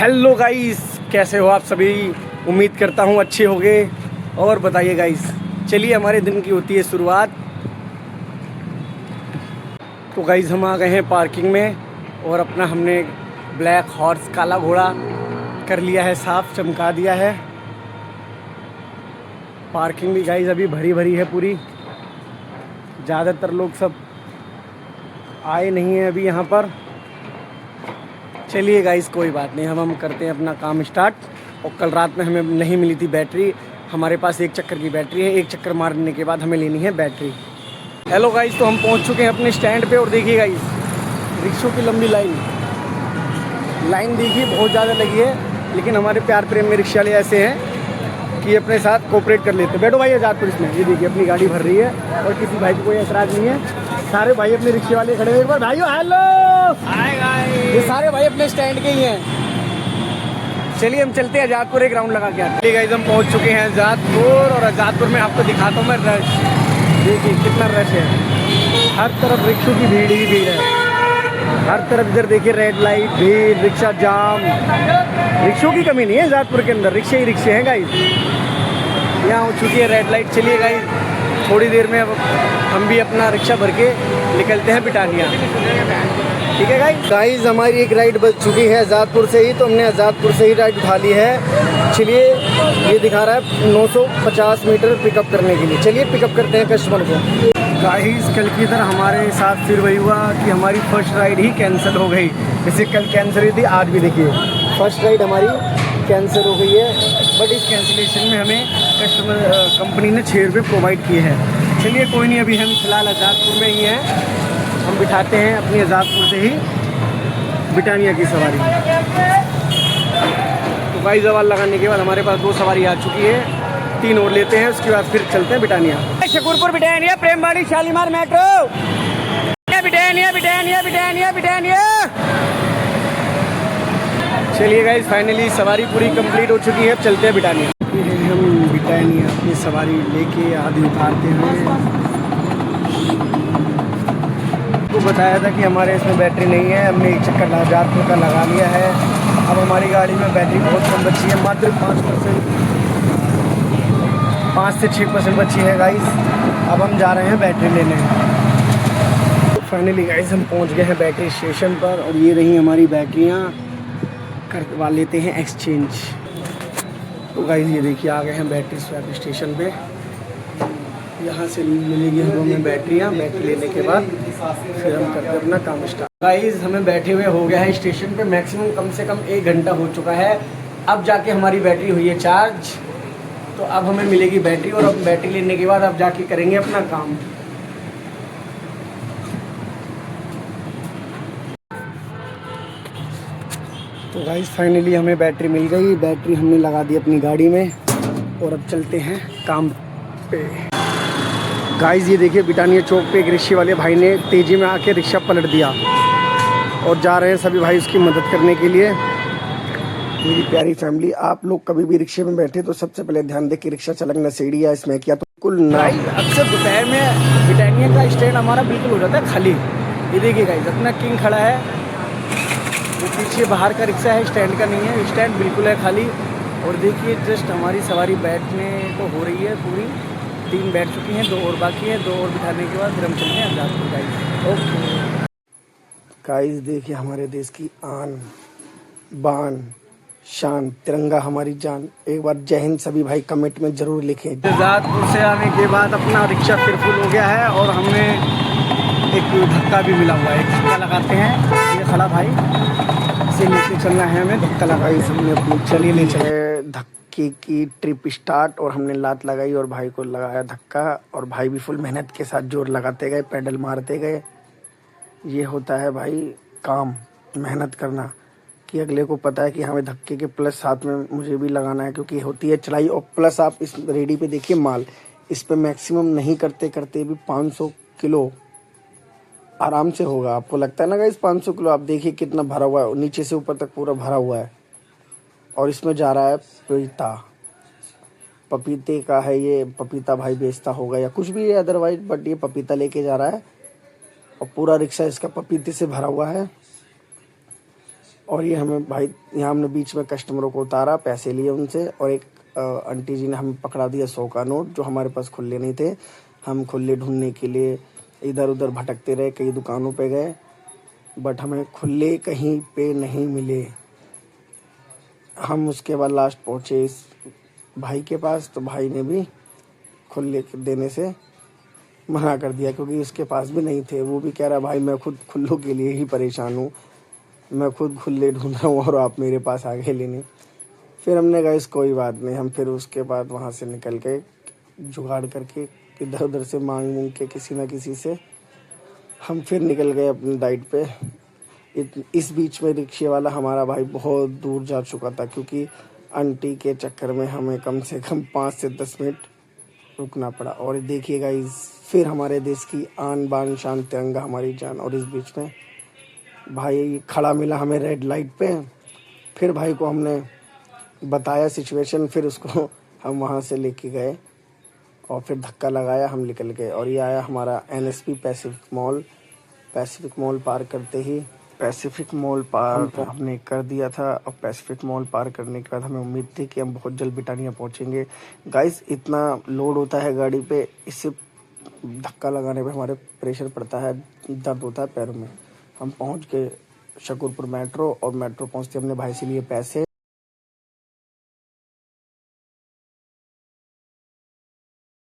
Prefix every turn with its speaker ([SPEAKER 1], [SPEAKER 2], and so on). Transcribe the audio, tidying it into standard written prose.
[SPEAKER 1] Hello guys, कैसे हो आप सभी। उम्मीद करता हूँ अच्छे होंगे। और बताइए गाइस, चलिए हमारे दिन की होती है शुरुआत। तो गाइस हम आ गए हैं पार्किंग में और अपना हमने ब्लैक हॉर्स काला घोड़ा कर लिया है, साफ चमका दिया है। पार्किंग भी गाइस अभी भरी भरी है पूरी। ज़्यादातर लोग सब आए नहीं हैं अभी यहाँ पर। चलिए गाइस कोई बात नहीं, हम करते हैं अपना काम स्टार्ट। और कल रात में हमें नहीं मिली थी बैटरी। हमारे पास 1 चक्कर की बैटरी है, 1 चक्कर मारने के बाद हमें लेनी है बैटरी। हेलो गाइस, तो हम पहुंच चुके हैं अपने स्टैंड पे और देखिए गाइस, रिक्शों की लंबी लाइन देखिए बहुत ज़्यादा लगी है। लेकिन हमारे प्यार प्रेम में रिक्शा वाले ऐसे हैं कि अपने साथ कोऑपरेट कर लेते हैं। बैठो भाई आज़ादपुर इसमें, ये देखिए अपनी गाड़ी भर रही है और किसी भाई को कोई ऐतराज़ नहीं है। सारे भाई अपने रिक्शे वाले खड़े हैं। एक बार भाइयों हेलो, हाय गाइस। ये सारे भाई अपने स्टैंड के ही हैं। चलिए हम चलते हैं आज़ादपुर, एक राउंड लगा के आते हैं। गाइस हम पहुंच चुके हैं आज़ादपुर और आज़ादपुर में आपको दिखाता हूँ मैं रश। देखिए कितना रश है, हर तरफ रिक्शों की भीड़ ही भीड़ है। हर तरफ इधर देखिए रेड लाइट, भीड़, रिक्शा जाम। रिक्शों की कमी नहीं है आज़ादपुर के अंदर, रिक्शे ही रिक्शे हैं गाइस। यहाँ हो चुकी है रेड लाइट। चलिए गाइस थोड़ी देर में अब हम भी अपना रिक्शा भर के निकलते हैं बिटानिया। ठीक है गाइस हमारी एक राइड बच चुकी है आज़ादपुर से ही, तो हमने आज़ादपुर से ही राइड उठा ली है। चलिए ये दिखा रहा है 950 मीटर पिकअप करने के लिए। चलिए पिकअप करते हैं कस्टमर को। गाइस कल की तरह हमारे साथ फिर वही हुआ कि हमारी फर्स्ट राइड ही कैंसिल हो गई। जैसे कल कैंसिल हुई थी, आज भी देखिए फर्स्ट राइड हमारी कैंसिल हो गई है। बट इस कैंसिलेशन में हमें कस्टमर कंपनी ने 6 रुपये प्रोवाइड किए हैं। चलिए कोई नहीं, अभी हम फिलहाल आज़ादपुर में ही हैं। हम बिठाते हैं अपनी आज़ादपुर से ही बिटानिया की सवारी। तो गाइस सवाल लगाने के बाद हमारे पास 2 सवारी आ चुकी है, 3 और लेते हैं, उसके बाद फिर चलते हैं बिटानिया। शकूरपुर बिटानिया, प्रेमवाड़ी, शालीमार मेट्रो, बिटानिया बिटानिया बिटानिया बिटानिया। चलिए गाइस फाइनली सवारी पूरी कंप्लीट हो चुकी है, अब चलते हैं बिटानिया। हम बिटानिया अपनी सवारी लेके आधी उतारते हैं। तो बताया था कि हमारे इसमें बैटरी नहीं है, हमने 1 चक्कर आज़ादपुर का लगा लिया है। अब हमारी गाड़ी में बैटरी बहुत कम बची है, मात्र 5 से 6% बची है गाइस। अब हम जा रहे हैं बैटरी लेने। तो फाइनली गाइस हम पहुंच गए हैं बैटरी स्टेशन पर और ये रही हमारी बैटरियां, करवा लेते हैं एक्सचेंज। तो गाइस ये देखिए आ गए हैं बैटरी स्वैप स्टेशन पे। यहाँ से मिलेगी हमें बैटरियाँ। बैटरी लेने के बाद फिर हम करते हैं अपना काम स्टार्ट। गाइस हमें बैठे हुए हो गया है स्टेशन पे मैक्सिमम कम से कम 1 घंटा हो चुका है। अब जाके हमारी बैटरी हुई है चार्ज, तो अब हमें मिलेगी बैटरी और अब बैटरी लेने के बाद अब जाके करेंगे अपना काम। तो गाइस फाइनली हमें बैटरी मिल गई। बैटरी हमने लगा दी अपनी गाड़ी में और अब चलते हैं काम पे। गाइस ये देखिए बिटानिया चौक पे एक रिक्शे वाले भाई ने तेज़ी में आके रिक्शा पलट दिया और जा रहे हैं सभी भाई उसकी मदद करने के लिए। मेरी प्यारी फैमिली, आप लोग कभी भी रिक्शे में बैठे तो सबसे पहले ध्यान दें कि रिक्शा चालक नशेड़ी या इसमें किया तो बिल्कुल ना। अक्सर दोपहर में बिटानिया का स्टैंड हमारा बिल्कुल हो जाता है खाली। ये देखिए गाइस अपना किंग खड़ा है, वो पीछे बाहर का रिक्शा है, स्टैंड का नहीं है, स्टैंड बिल्कुल है खाली। और देखिए जस्ट हमारी सवारी बैठने तो हो रही है पूरी, 3 बैठ चुकी हैं, 2 और बाकी हैं। 2 और बिठाने के बाद फिर हम चलते हैं आज़ादपुर गाइस। ओके गाइस देखिए हमारे देश की आन बान शान तिरंगा हमारी जान। एक बार जय हिंद सभी भाई कमेंट में जरूर लिखें। आज़ादपुर से आने के बाद अपना रिक्शा फिर फुल हो गया है और हमें एक धक्का भी मिला हुआ है। एक धक्का लगाते हैं, ये खड़ा भाई, इसे लेके चलना है हमें। धक्का लगाई हमने अपनी, चलिए ले चले। धक्के की ट्रिप स्टार्ट और हमने लात लगाई और भाई को लगाया धक्का और भाई भी फुल मेहनत के साथ जोर लगाते गए, पैडल मारते गए। ये होता है भाई काम, मेहनत करना। कि अगले को पता है कि हमें धक्के के प्लस साथ में मुझे भी लगाना है, क्योंकि होती है चढ़ाई। और प्लस आप इस रेडी पे देखिए माल, इस पे मैक्सिमम नहीं करते करते भी 500 किलो आराम से होगा। आपको लगता है ना गाइस 500 किलो, आप देखिए कितना भरा हुआ है, नीचे से ऊपर तक पूरा भरा हुआ है। और इसमें जा रहा है पपीता, पपीते का है ये, पपीता भाई बेचता होगा या कुछ भी है अदरवाइज, बट ये पपीता लेके जा रहा है और पूरा रिक्शा इसका पपीते से भरा हुआ है। और ये हमें भाई यहाँ हमने बीच में कस्टमरों को उतारा, पैसे लिए उनसे, और एक आंटी जी ने हमें पकड़ा दिया 100 का नोट, जो हमारे पास खुले नहीं थे। हम खुले ढूंढने के लिए इधर उधर भटकते रहे, कई दुकानों पे गए, बट हमें खुले कहीं पे नहीं मिले। हम उसके बाद लास्ट पहुँचे इस भाई के पास, तो भाई ने भी खुले देने से मना कर दिया, क्योंकि उसके पास भी नहीं थे। वो भी कह रहा भाई मैं खुद खुल्लों के लिए ही परेशान हूँ, मैं खुद खुले ढूंढ रहा हूँ और आप मेरे पास आ गए लेने। फिर हमने कहा इस कोई बात नहीं। हम फिर उसके बाद वहाँ से निकल के जुगाड़ करके इधर उधर से मांग मूंग के किसी ना किसी से हम फिर निकल गए अपनी डाइट पे। इस बीच में रिक्शे वाला हमारा भाई बहुत दूर जा चुका था, क्योंकि आंटी के चक्कर में हमें कम से कम 5 से 10 मिनट रुकना पड़ा। और देखिएगा इस फिर हमारे देश की आन बान शान तिरंगा हमारी जान। और इस बीच में भाई खड़ा मिला हमें रेड लाइट पे। फिर भाई को हमने बताया सिचुएशन, फिर उसको हम वहाँ से लेके गए और फिर धक्का लगाया, हम निकल गए। और ये आया हमारा NSP Pacific mall. Pacific mall पार करते ही पैसिफिक मॉल पार हमने कर दिया था। और पैसिफिक मॉल पार करने के बाद हमें उम्मीद थी कि हम बहुत जल्द ब्रिटानिया पहुंचेंगे। गाइस इतना लोड होता है गाड़ी पे, इससे धक्का लगाने पे हमारे प्रेशर पड़ता है, दर्द होता है पैरों में। हम पहुंच गए शकरपुर मेट्रो, और मेट्रो पहुंचते हमने भाई से लिए पैसे।